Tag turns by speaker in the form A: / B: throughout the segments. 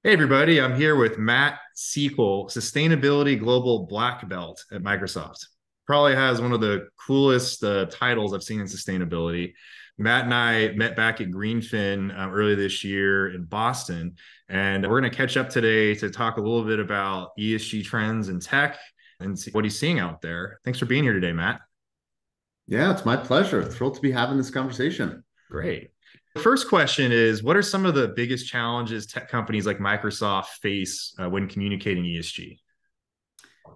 A: Hey everybody, I'm here with Matt Sekol, Sustainability Global Blackbelt at Microsoft. Probably has one of the coolest titles I've seen in sustainability. Matt and I met back at Greenfin earlier this year in Boston, and we're going to catch up today to talk a little bit about ESG trends in tech and see what he's seeing out there. Thanks for being here today, Matt.
B: Yeah, it's my pleasure. Thrilled to be having this conversation.
A: Great. The first question is, what are some of the biggest challenges tech companies like Microsoft face when communicating ESG?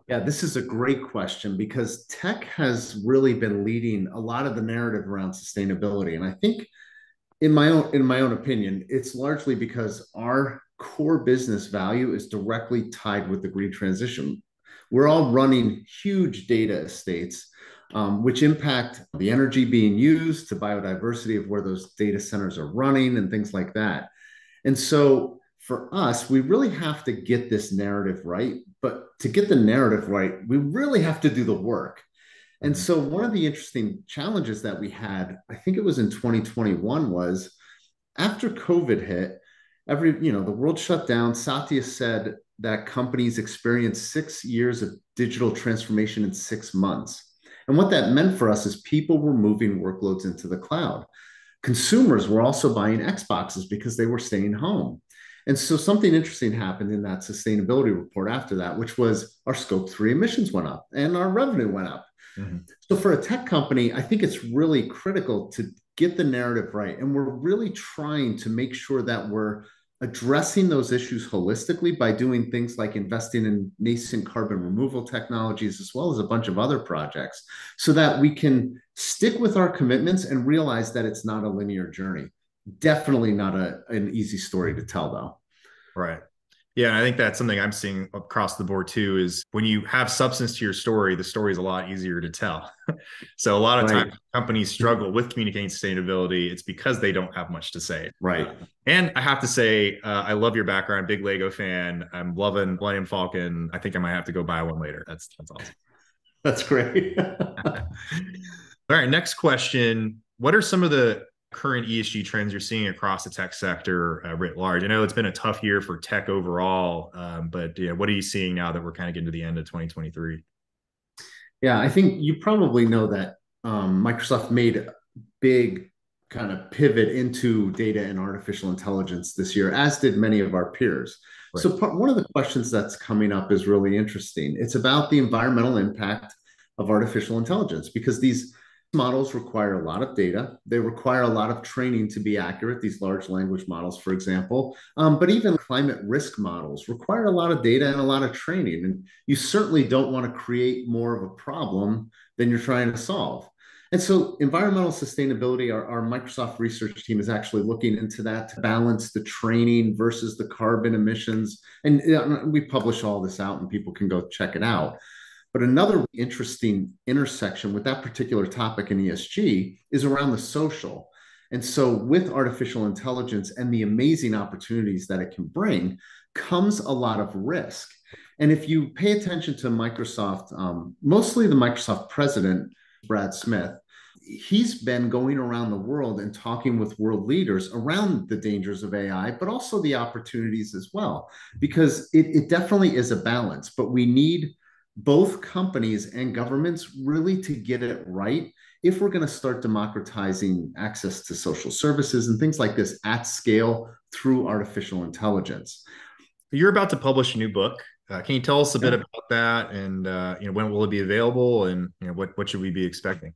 B: Yeah, this is a great question because tech has really been leading a lot of the narrative around sustainability. And I think in my own opinion, it's largely because our core business value is directly tied with the green transition. We're all running huge data estates, which impact the energy being used, to biodiversity of where those data centers are running, and things like that. And so for us, we really have to get this narrative right. But to get the narrative right, we really have to do the work. And
A: Mhm.
B: so one of the interesting challenges that we had, I think it was in 2021, was after COVID hit, the world shut down. Satya said that companies experienced 6 years of digital transformation in 6 months. And what that meant for us is people were moving workloads into the cloud. Consumers were also buying Xboxes because they were staying home. And so something interesting happened in that sustainability report after that, which was our scope three emissions went up and our revenue went up.
A: Mhm.
B: So for a tech company, I think it's really critical to get the narrative right. And we're really trying to make sure that we're addressing those issues holistically by doing things like investing in nascent carbon removal technologies, as well as a bunch of other projects, so that we can stick with our commitments and realize that it's not a linear journey. Definitely not an easy story to tell, though.
A: Right. Yeah, and I think that's something I'm seeing across the board too, is when you have substance to your story, the story is a lot easier to tell. So a lot of times
B: Right.
A: companies struggle with communicating sustainability. It's because they don't have much to say.
B: Right.
A: And I have to say, I love your background, big Lego fan. I'm loving Millennium Falcon. I think I might have to go buy one later. That's awesome.
B: That's great.
A: All right, next question. What are some of the current ESG trends you're seeing across the tech sector writ large? I know it's been a tough year for tech overall, but yeah, what are you seeing now that we're kind of getting to the end of 2023?
B: Yeah, I think you probably know that Microsoft made a big kind of pivot into data and artificial intelligence this year, as did many of our peers.
A: Right.
B: So, one of the questions that's coming up is really interesting. It's about the environmental impact of artificial intelligence because these models require a lot of data. They require a lot of training to be accurate, these large language models, for example. But even climate risk models require a lot of data and a lot of training. And you certainly don't want to create more of a problem than you're trying to solve. And so, environmental sustainability, our Microsoft research team is actually looking into that to balance the training versus the carbon emissions. And we publish all this out, and people can go check it out. But another interesting intersection with that particular topic in ESG is around the social. And so, with artificial intelligence and the amazing opportunities that it can bring, comes a lot of risk. And if you pay attention to Microsoft, mostly the Microsoft president, Brad Smith, he's been going around the world and talking with world leaders around the dangers of AI, but also the opportunities as well, because it definitely is a balance. But we need both companies and governments really to get it right if we're going to start democratizing access to social services and things like this at scale through artificial intelligence.
A: You're about to publish a new book. Can you tell us a bit
B: Yeah.
A: about that, and when will it be available, and what should we be expecting?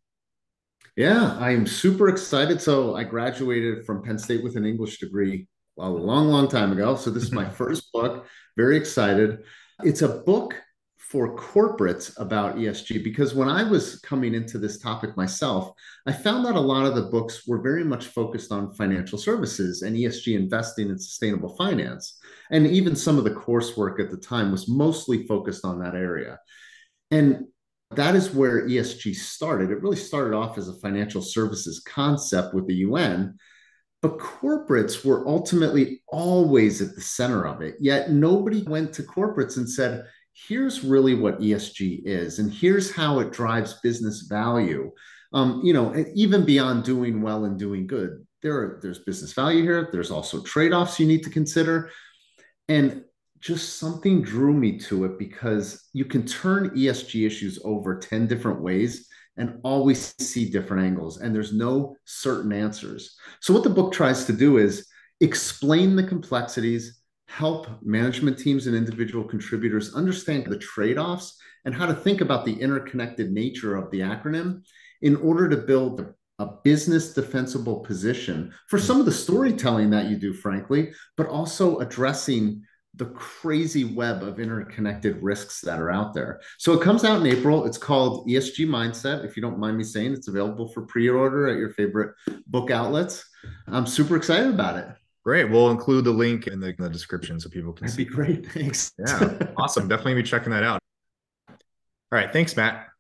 B: Yeah, I'm super excited. So I graduated from Penn State with an English degree a long, long time ago. So this is my first book. Very excited. It's a book for corporates about ESG because when I was coming into this topic myself, I found that a lot of the books were very much focused on financial services and ESG investing and sustainable finance. And even some of the coursework at the time was mostly focused on that area. And that is where ESG started. It really started off as a financial services concept with the UN, but corporates were ultimately always at the center of it. Yet nobody went to corporates and said, here's really what ESG is, and here's how it drives business value. Even beyond doing well and doing good, there's business value here. There's also trade offs you need to consider. And just something drew me to it because you can turn ESG issues over 10 different ways and always see different angles, and there's no certain answers. So, what the book tries to do is explain the complexities, help management teams and individual contributors understand the trade offs and how to think about the interconnected nature of the acronym in order to build a business defensible position for some of the storytelling that you do, frankly, but also addressing the crazy web of interconnected risks that are out there. So it comes out in April. It's called ESG Mindset. If you don't mind me saying, it's available for pre-order at your favorite book outlets. I'm super excited about it.
A: Great. We'll include the link in the description so people can
B: That'd
A: see.
B: be great. Thanks.
A: Yeah, awesome. Definitely be checking that out. All right. Thanks, Matt.